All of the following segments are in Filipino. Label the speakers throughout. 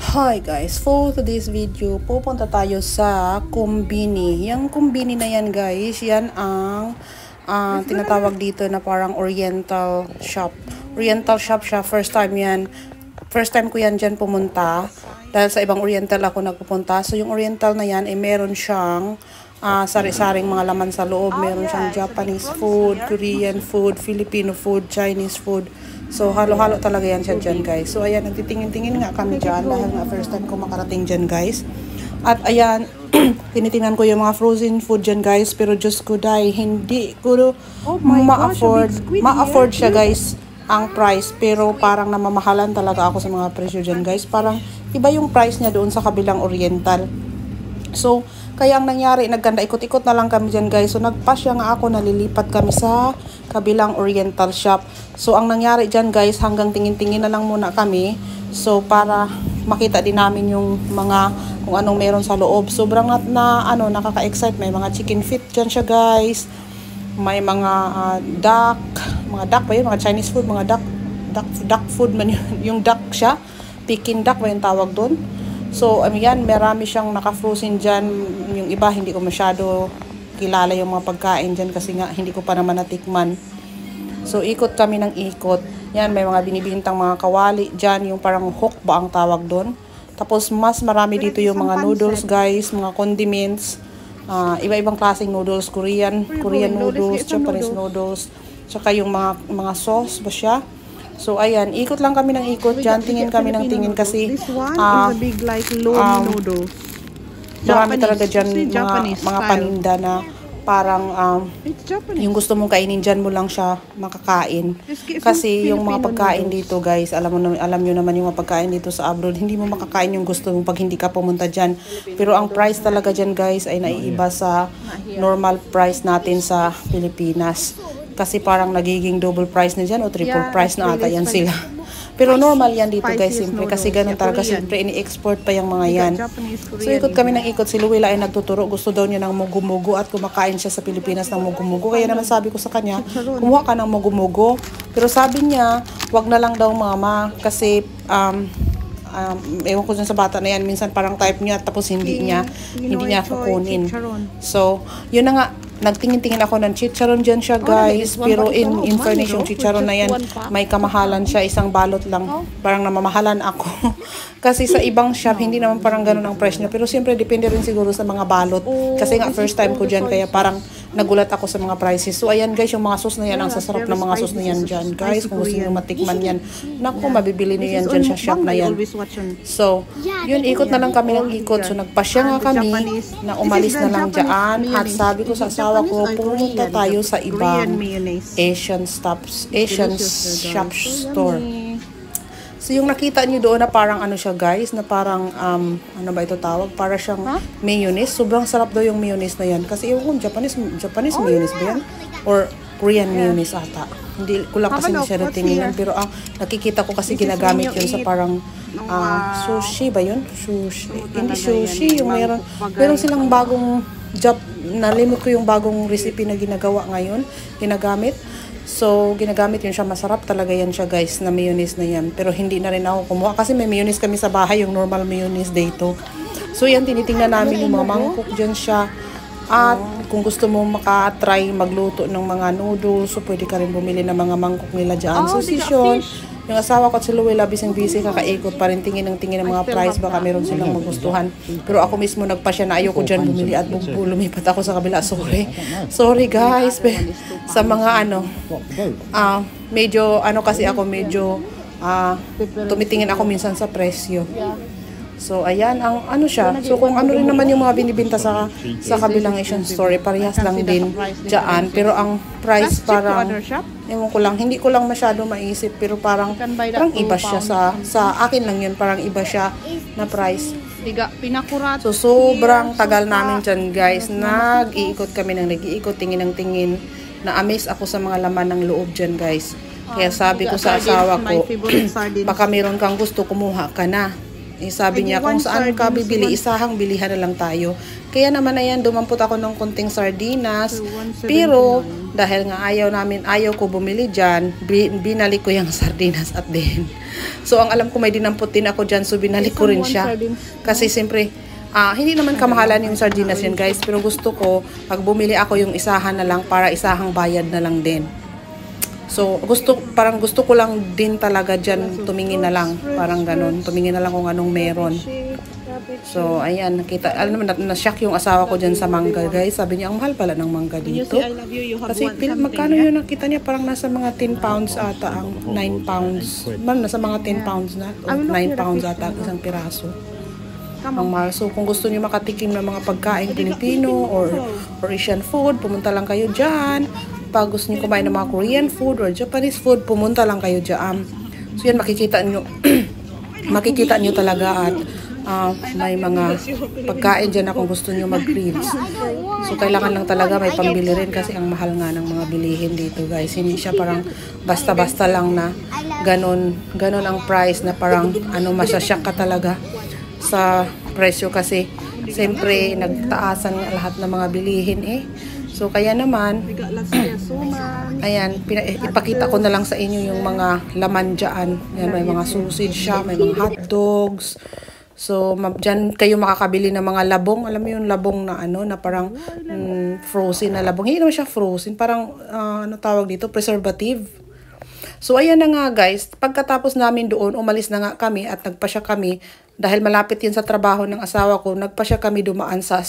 Speaker 1: Hi guys, for today's video, pupunta tayo sa Kumbini. Yung Kumbini na yan guys, yan ang tinatawag dito na parang Oriental shop. Oriental shop siya, first time yan. First time ko yan dyan pumunta. Dahil sa ibang Oriental ako nagpupunta. So yung Oriental na yan, meron siyang sari-saring mga laman sa loob. Meron siyang Japanese food, Korean food, Filipino food, Chinese food. So, halo-halo talaga yan siya dyan, guys. So, ayan, nagtitingin-tingin nga kami dyan. Dahil nga, first time ko makarating dyan, guys. At, ayan, tinitingnan ko yung mga frozen food dyan, guys. Pero, Diyos ko, dahil hindi ko ma-afford siya, guys, ang price. Pero, parang namamahalan talaga ako sa mga presyo dyan, guys. Parang, iba yung price niya doon sa kabilang Oriental. So, kaya ang nangyari, nagkanda ikot-ikot na lang kami dyan, guys. So, nagpasya nga ako, nalilipat kami sa kabilang Oriental shop. So, ang nangyari dyan, guys, hanggang tingin-tingin na lang muna kami. So, para makita din namin yung mga, kung anong meron sa loob. Sobrang nakaka-excite. May mga chicken feet dyan siya, guys. May mga duck ba yun? Mga Chinese food, mga duck food man yun. Yung duck siya. Peking duck ba yung tawag doon? So, yan, marami siyang naka-frozen dyan. Yung iba, hindi ko masyado kilala yung mga pagkain dyan kasi nga, hindi ko pa naman natikman. So, ikot kami ng ikot. Yan, may mga binibintang mga kawali dyan. Yung parang hook ba ang tawag doon. Tapos, mas marami dito yung mga noodles, guys. Mga condiments. Iba-ibang klaseng noodles. Korean noodles, Japanese noodles. Tsaka yung mga sauce ba siya. So, ayan, ikot lang kami ng ikot dyan. Tingin kami ng tingin kasi
Speaker 2: this one is a big like lomi noodles.
Speaker 1: Marami talaga dyan mga paninda na parang yung gusto mong kainin dyan mo lang siya makakain. Kasi yung mga pagkain dito, guys, alam nyo naman yung mga pagkain dito sa abroad, hindi mo makakain yung gusto mo pag hindi ka pumunta dyan. Pero ang price talaga dyan, guys, ay naiiba sa normal price natin sa Pilipinas. Kasi parang nagiging double price na dyan o triple price na ata yan sila. Pero normal yan dito, guys, siyempre. Kasi ganun talaga, siyempre, ini-export pa yung mga yan. So, ikot kami ng ikot. Si Luwila ay nagtuturo. Gusto daw niya ng mugu-mugu at kumakain siya sa Pilipinas ng mugu-mugu. Kaya naman sabi ko sa kanya, kumuha ka ng mugu-mugu. Pero sabi niya, wag na lang daw mama. Kasi, ewan ko dyan sa bata na yan. Minsan parang type niya tapos hindi niya kukunin. So, yun na nga. Nagtingin-tingin ako ng chicharon dyan siya, guys. Pero in fairness, yung chicharon na yan, may kamahalan siya. Isang balot lang. Parang namamahalan ako. Kasi sa ibang shop, hindi naman parang ganun ang price niya. Pero siyempre, depende rin siguro sa mga balot. Kasi nga, first time ko dyan. Kaya parang nagulat ako sa mga prices. So, ayan, guys, yung mga sauce na yan. Ang sasarap ng mga sauce na yan dyan, guys. Kung gusto nyo matikman yan. Naku, mabibili nyo yan dyan sa shop na yan. So, yun, ikot na lang kami ng ikot. So, nagpasya nga kami na umalis na lang dyan. At sabi ko sa asawa ko, pumunta tayo sa ibang Asian shop store. So, yung nakita nyo doon na parang ano siya, guys, na parang, ano ba ito tawag? Para siyang mayonnaise. Sobrang sarap daw yung mayonnaise na yan. Kasi yung Japanese mayonnaise ba yan? Or Korean mayonnaise ata. Hindi ko lang kasi masyado tingin. Pero nakikita ko kasi ginagamit yun sa parang sushi ba yun? Sushi. Hindi sushi. Yung meron silang bagong nalimot ko yung bagong recipe na ginagamit. So, ginagamit yun siya. Masarap talaga yan siya, guys, na mayonnaise na yan. Pero hindi na rin ako kumuha. Kasi may mayonnaise kami sa bahay, yung normal mayonnaise dito. So, yan, tinitingnan namin yung mga mangkok dyan siya. At kung gusto mo makatry magluto ng mga noodles, so pwede ka rin bumili ng mga mangkok nila dyan. So, si Sean, yung asawa ko at si Luwila, busy kakaikot pa rin tingin ng mga price, baka meron silang magustuhan. Pero ako mismo nagpasya na ayoko dyan bumili at lumipat ako sa kabila. Sorry guys, sa mga medyo kasi ako medyo tumitingin ako minsan sa presyo. So, ayan, ang siya. So, kung ano rin naman yung mga binibinta sa kabilang Asian store, parehas lang din dyan. Pero ang price parang, ewan ko lang, hindi ko lang masyado maisip, pero parang iba siya sa akin lang yun, parang iba siya na price. So, sobrang tagal namin dyan, guys. Nag-iikot kami tingin ng tingin. Na-amaze ako sa mga laman ng loob dyan, guys. Kaya sabi ko sa asawa ko, baka meron kang gusto, kumuha ka na. Eh, sabi niya, kung saan ka bibili, isahang bilihan na lang tayo. Kaya naman ayan, dumampot ako ng konting sardinas. Pero, dahil nga ayaw ko bumili dyan, binalik ko yung sardinas at din. So, ang alam ko may dinampot din ako dyan, so binalik ko rin siya. Kasi siyempre, hindi naman kamahalan yung sardinas yan guys, pero gusto ko, pag bumili ako yung isahan na lang, para isahang bayad na lang din. So, parang gusto ko lang din talaga dyan, tumingin na lang, parang ganun, tumingin na lang kung anong meron. So, ayan, nakita, alam naman, na-shock yung asawa ko dyan sa mangga guys, sabi niya, ang mahal pala ng mangga dito. Kasi, magkano yun, nakita niya, parang nasa mga 10 pounds ata, ang 9 pounds, nasa mga 10 pounds na, o 9 pounds ata, isang piraso. Ang mahal. So, kung gusto niyo makatikim ng mga pagkain Pilipino or Asian food, pumunta lang kayo dyan. Pag gusto niyo kumain ng mga Korean food or Japanese food, pumunta lang kayo dyan. So, yan, makikita niyo makikita niyo talaga at may mga pagkain dyan na kung gusto niyo mag-grills. So, kailangan lang talaga may pambili rin kasi ang mahal nga ng mga bilihin dito, guys. Hindi siya parang basta-basta lang na ganon ang price na parang masasyak ka talaga sa presyo kasi siyempre nagtaasan nga lahat ng mga bilihin eh. So kaya naman ayan, ipakita ko na lang sa inyo yung mga laman dyan. Ayan, may mga sausage siya, may mga hot dogs. So dyan kayo makakabili ng mga labong. Alam mo yung labong na na parang frozen na labong. Hindi naman siya frozen, parang tawag dito, preservative. So, ayan na nga guys, pagkatapos namin doon, umalis na nga kami at nagpasya kami, dahil malapit yun sa trabaho ng asawa ko, nagpasya kami dumaan sa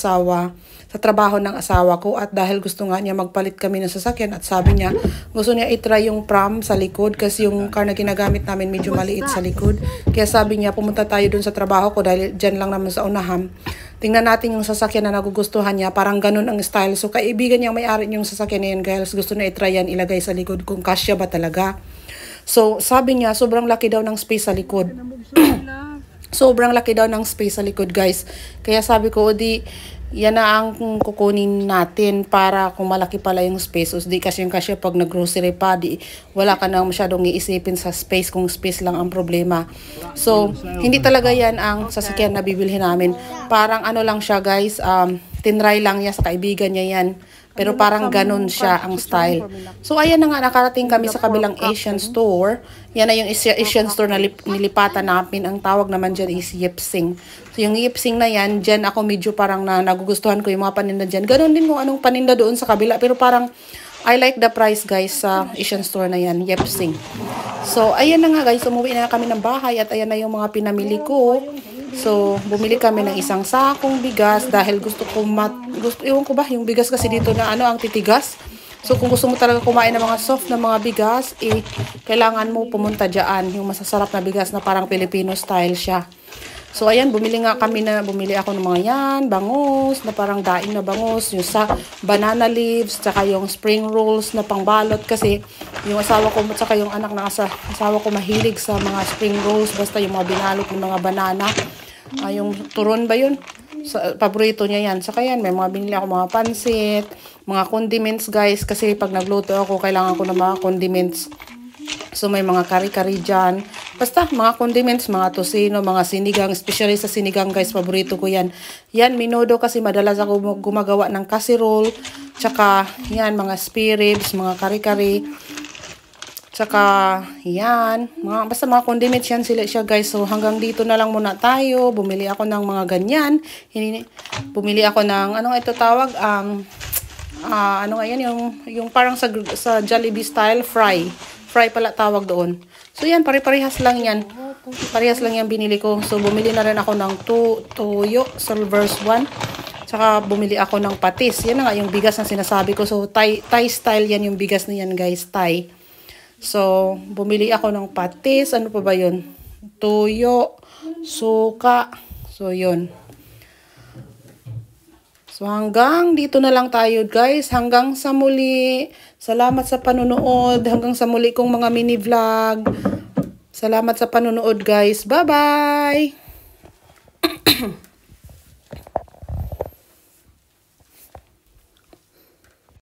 Speaker 1: trabaho ng asawa ko, at dahil gusto nga niya magpalit kami ng sasakyan, at sabi niya, gusto niya itry yung pram sa likod, kasi yung car na ginagamit namin medyo maliit sa likod. Kaya sabi niya, pumunta tayo doon sa trabaho ko, dahil dyan lang naman sa unahan. Tingnan natin yung sasakyan na nagugustuhan niya, parang ganun ang style. So, kaibigan niyang may-ari yung sasakyan na yan, guys, gusto na itry yan, ilagay sa likod kung kasya ba talaga. So, sabi niya, sobrang laki daw ng space sa likod. Sobrang laki daw ng space sa likod, guys. Kaya sabi ko, yan na ang kukunin natin para kung malaki pala yung space. O di kasi pag nag-grocery pa, wala ka nang masyadong iisipin sa space kung space lang ang problema. So, hindi talaga yan ang sasakyan na bibilhin namin. Parang lang siya, guys, tinry lang niya sa kaibigan niya yan. Pero parang ganun siya ang style. So, ayan na nga, nakarating kami sa kabilang Asian store. Yan na yung Asian store na nilipatan namin. Ang tawag naman dyan is Yipsing. So, yung Yipsing na yan, dyan ako medyo parang nagugustuhan ko yung mga paninda dyan. Ganun din kung anong paninda doon sa kabila. Pero parang, I like the price, guys, sa Asian store na yan, Yipsing. So, ayan na nga, guys, umuwi na kami ng bahay at ayan na yung mga pinamili ko. So, bumili kami ng isang sakong bigas dahil gusto ewan ko ba, yung bigas kasi dito na ang titigas. So, kung gusto mo talaga kumain ng mga soft na mga bigas, kailangan mo pumunta dyan. Yung masasarap na bigas na parang Filipino style siya. So, ayan, bumili ako ng mga yan, bangus, na parang daing na bangus, yung sa banana leaves, tsaka yung spring rolls na pangbalot kasi yung asawa ko, tsaka yung anak ng asawa ko mahilig sa mga spring rolls, basta yung mga binalot ng mga banana. Yung turon ba yun? Paborito niya yan. Saka yan, may mga binili ako mga pansit, mga condiments, guys, kasi pag nagluto ako, kailangan ko ng mga condiments. So, may mga kari-kari dyan. Basta, mga condiments, mga tosino, mga sinigang, especially sa sinigang, guys, paborito ko yan. Yan, menudo kasi madalas ako gumagawa ng casserole. Tsaka, yan, mga spare ribs, mga kari-kari. Tsaka, yan, basta mga condiments yan siya, guys. So, hanggang dito na lang muna tayo. Bumili ako ng mga ganyan. Bumili ako ng, ito tawag? Yan, yung parang sa Jollibee style, fry. Fry pala tawag doon. So, yan, pare-parehas lang yan. Parehas lang yan binili ko. So, bumili na rin ako ng toyo, Silver's 1. Tsaka, bumili ako ng patis. Yan na nga yung bigas na sinasabi ko. So, Thai style yan yung bigas na yan, guys. Thai. So, bumili ako ng patis. Ano pa ba yun? Toyo, suka. So, yun. So, hanggang dito na lang tayo, guys. Hanggang sa muli. Salamat sa panunood. Hanggang sa muli kong mga mini vlog. Salamat sa panunood, guys. Bye-bye!